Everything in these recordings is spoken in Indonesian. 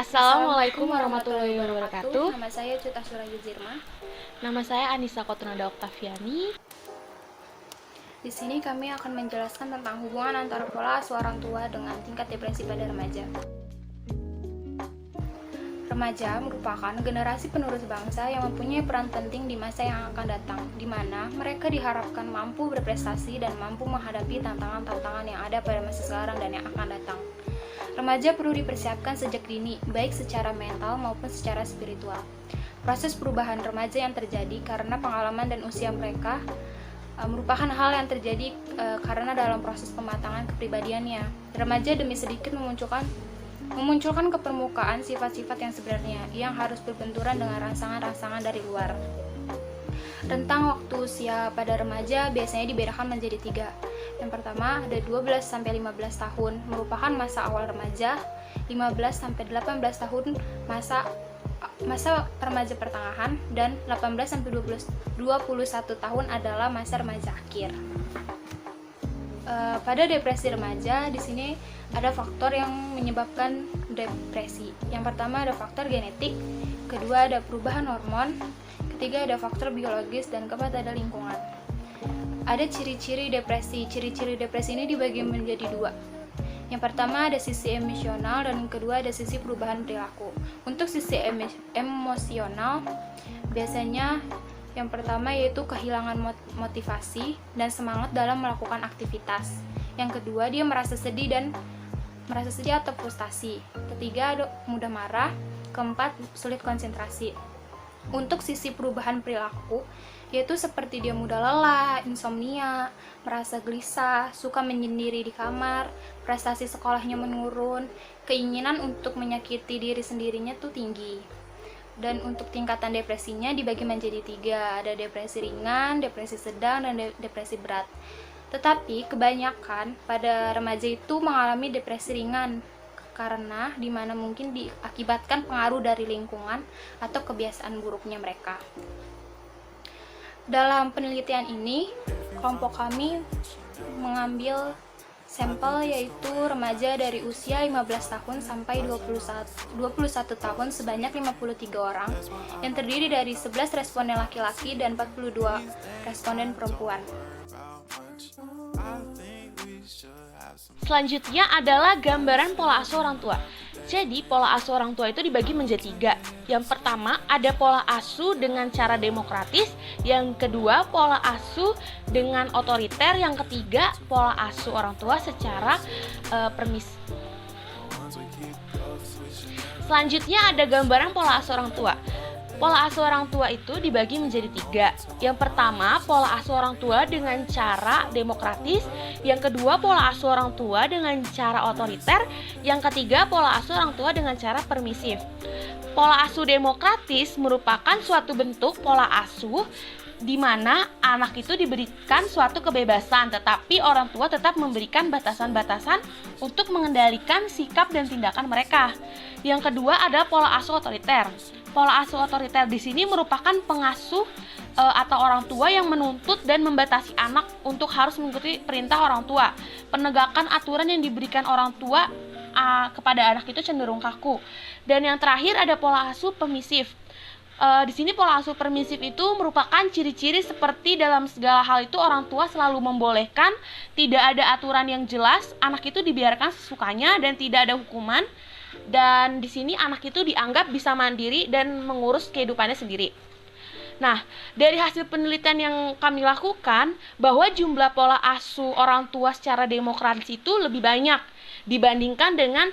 Assalamualaikum warahmatullahi wabarakatuh. Nama saya Cuta Suraya Zirma. Nama saya Anissa Kotronada Oktaviani. Di sini kami akan menjelaskan tentang hubungan antara pola asuh orang tua dengan tingkat depresi pada remaja. Remaja merupakan generasi penerus bangsa yang mempunyai peran penting di masa yang akan datang, di mana mereka diharapkan mampu berprestasi dan mampu menghadapi tantangan-tantangan yang ada pada masa sekarang dan yang akan datang. Remaja perlu dipersiapkan sejak dini, baik secara mental maupun secara spiritual. Proses perubahan remaja yang terjadi karena pengalaman dan usia mereka merupakan hal yang terjadi karena dalam proses pematangan kepribadiannya. Remaja demi sedikit memunculkan ke permukaan sifat-sifat yang sebenarnya yang harus berbenturan dengan rangsangan-rangsangan dari luar. Rentang waktu usia pada remaja biasanya dibedakan menjadi 3. Yang pertama ada 12-15 tahun merupakan masa awal remaja, 15-18 tahun masa remaja pertengahan, dan 18-21 tahun adalah masa remaja akhir. Pada depresi remaja di sini ada faktor yang menyebabkan depresi. Yang pertama ada faktor genetik, kedua ada perubahan hormon, ketiga ada faktor biologis, dan keempat ada lingkungan. Ada ciri-ciri depresi. Ciri-ciri depresi ini dibagi menjadi 2. Yang pertama ada sisi emosional dan kedua ada sisi perubahan perilaku. Untuk sisi emosional biasanya yang pertama yaitu kehilangan motivasi dan semangat dalam melakukan aktivitas. Yang kedua dia merasa sedih atau frustasi. Ketiga ada mudah marah. Keempat sulit konsentrasi. Untuk sisi perubahan perilaku yaitu seperti dia mudah lelah, insomnia, merasa gelisah, suka menyendiri di kamar, prestasi sekolahnya menurun, keinginan untuk menyakiti diri sendirinya tuh tinggi. Dan untuk tingkatan depresinya dibagi menjadi 3, ada depresi ringan, depresi sedang, dan depresi berat. Tetapi kebanyakan pada remaja itu mengalami depresi ringan karena dimana mungkin diakibatkan pengaruh dari lingkungan atau kebiasaan buruknya mereka. Dalam penelitian ini, kelompok kami mengambil sampel yaitu remaja dari usia 15 tahun sampai 21 tahun sebanyak 53 orang yang terdiri dari 11 responden laki-laki dan 42 responden perempuan. Selanjutnya adalah gambaran pola asuh orang tua. Jadi pola asuh orang tua itu dibagi menjadi 3. Yang pertama ada pola asuh dengan cara demokratis, yang kedua pola asuh dengan otoriter, yang ketiga pola asuh orang tua secara permisif. Selanjutnya ada gambaran pola asuh orang tua. Pola asuh orang tua itu dibagi menjadi 3. Yang pertama, pola asuh orang tua dengan cara demokratis. Yang kedua, pola asuh orang tua dengan cara otoriter. Yang ketiga, pola asuh orang tua dengan cara permisif. Pola asuh demokratis merupakan suatu bentuk pola asuh di mana anak itu diberikan suatu kebebasan, tetapi orang tua tetap memberikan batasan-batasan untuk mengendalikan sikap dan tindakan mereka. Yang kedua ada pola asuh otoriter. Pola asuh otoriter di sini merupakan pengasuh atau orang tua yang menuntut dan membatasi anak untuk harus mengikuti perintah orang tua. Penegakan aturan yang diberikan orang tua kepada anak itu cenderung kaku. Dan yang terakhir ada pola asuh permisif. Di sini pola asuh permisif itu merupakan ciri-ciri seperti dalam segala hal itu orang tua selalu membolehkan, tidak ada aturan yang jelas, anak itu dibiarkan sesukanya dan tidak ada hukuman. Dan di sini anak itu dianggap bisa mandiri dan mengurus kehidupannya sendiri. Nah, dari hasil penelitian yang kami lakukan bahwa jumlah pola asuh orang tua secara demokratis itu lebih banyak dibandingkan dengan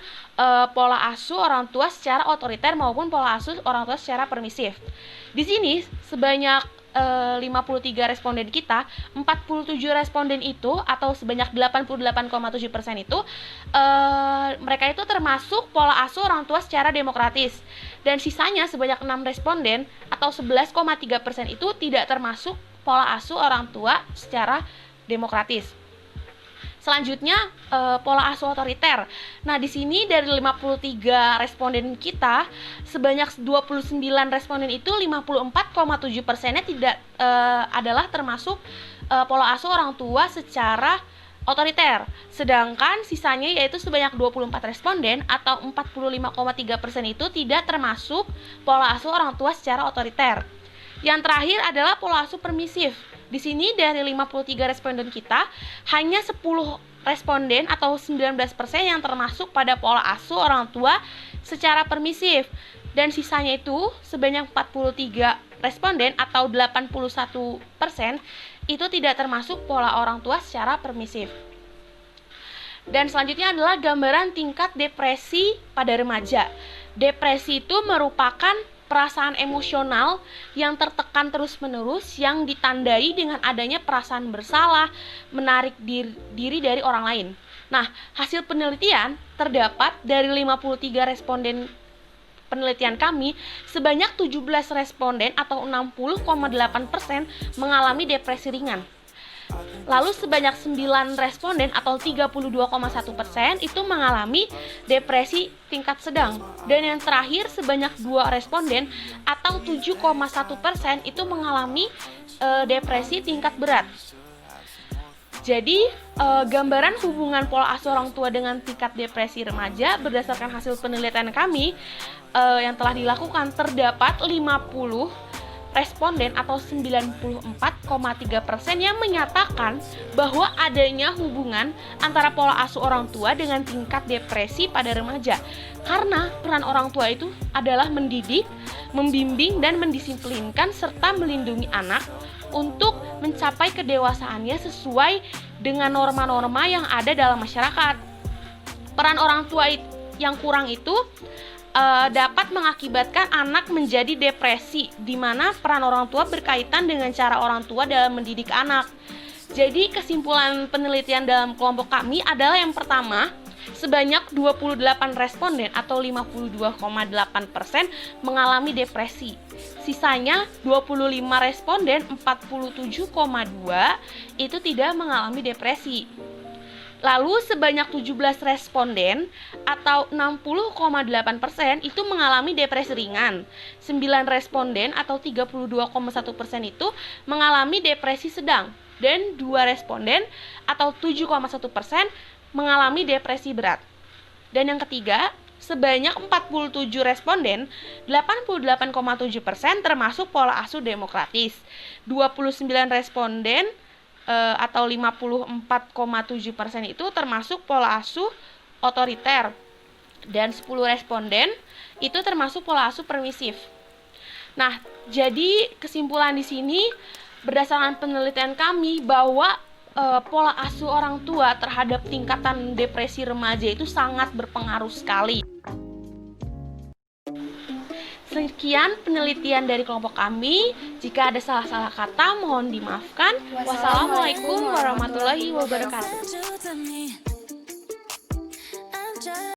pola asuh orang tua secara otoriter maupun pola asuh orang tua secara permisif. Di sini sebanyak 53 responden kita, 47 responden itu atau sebanyak 88,7% itu mereka itu termasuk pola asuh orang tua secara demokratis, dan sisanya sebanyak 6 responden atau 11,3% itu tidak termasuk pola asuh orang tua secara demokratis. Selanjutnya pola asuh otoriter. Nah, di sini dari 53 responden kita, sebanyak 29 responden itu 54,7%-nya tidak adalah termasuk pola asuh orang tua secara otoriter. Sedangkan sisanya yaitu sebanyak 24 responden atau 45,3% itu tidak termasuk pola asuh orang tua secara otoriter. Yang terakhir adalah pola asuh permisif. Di sini dari 53 responden kita, hanya 10 responden atau 19% yang termasuk pada pola asuh orang tua secara permisif. Dan sisanya itu sebanyak 43 responden atau 81% itu tidak termasuk pola orang tua secara permisif. Dan selanjutnya adalah gambaran tingkat depresi pada remaja. Depresi itu merupakan perasaan emosional yang tertekan terus-menerus yang ditandai dengan adanya perasaan bersalah, menarik diri dari orang lain. Nah, hasil penelitian terdapat dari 53 responden penelitian kami, sebanyak 17 responden atau 60,8% mengalami depresi ringan. Lalu sebanyak 9 responden atau 32,1% itu mengalami depresi tingkat sedang. Dan yang terakhir sebanyak 2 responden atau 7,1% itu mengalami depresi tingkat berat. Jadi, gambaran hubungan pola asuh orang tua dengan tingkat depresi remaja berdasarkan hasil penelitian kami yang telah dilakukan, terdapat 50 responden atau 94,3% yang menyatakan bahwa adanya hubungan antara pola asuh orang tua dengan tingkat depresi pada remaja. Karena peran orang tua itu adalah mendidik, membimbing, dan mendisiplinkan serta melindungi anak untuk mencapai kedewasaannya sesuai dengan norma-norma yang ada dalam masyarakat. Peran orang tua yang kurang itu dapat mengakibatkan anak menjadi depresi, di mana peran orang tua berkaitan dengan cara orang tua dalam mendidik anak. Jadi kesimpulan penelitian dalam kelompok kami adalah yang pertama, sebanyak 28 responden atau 52,8% mengalami depresi. Sisanya 25 responden 47,2% itu tidak mengalami depresi. Lalu sebanyak 17 responden atau 60,8% itu mengalami depresi ringan. 9 responden atau 32,1% itu mengalami depresi sedang. Dan 2 responden atau 7,1% mengalami depresi berat. Dan yang ketiga, sebanyak 47 responden, 88,7% termasuk pola asuh demokratis. 29 responden atau 54,7% itu termasuk pola asuh otoriter. Dan 10 responden itu termasuk pola asuh permisif. Nah, jadi kesimpulan di sini berdasarkan penelitian kami bahwa pola asuh orang tua terhadap tingkatan depresi remaja itu sangat berpengaruh sekali. Sekian penelitian dari kelompok kami. Jika ada salah-salah kata, mohon dimaafkan. Wassalamualaikum warahmatullahi wabarakatuh.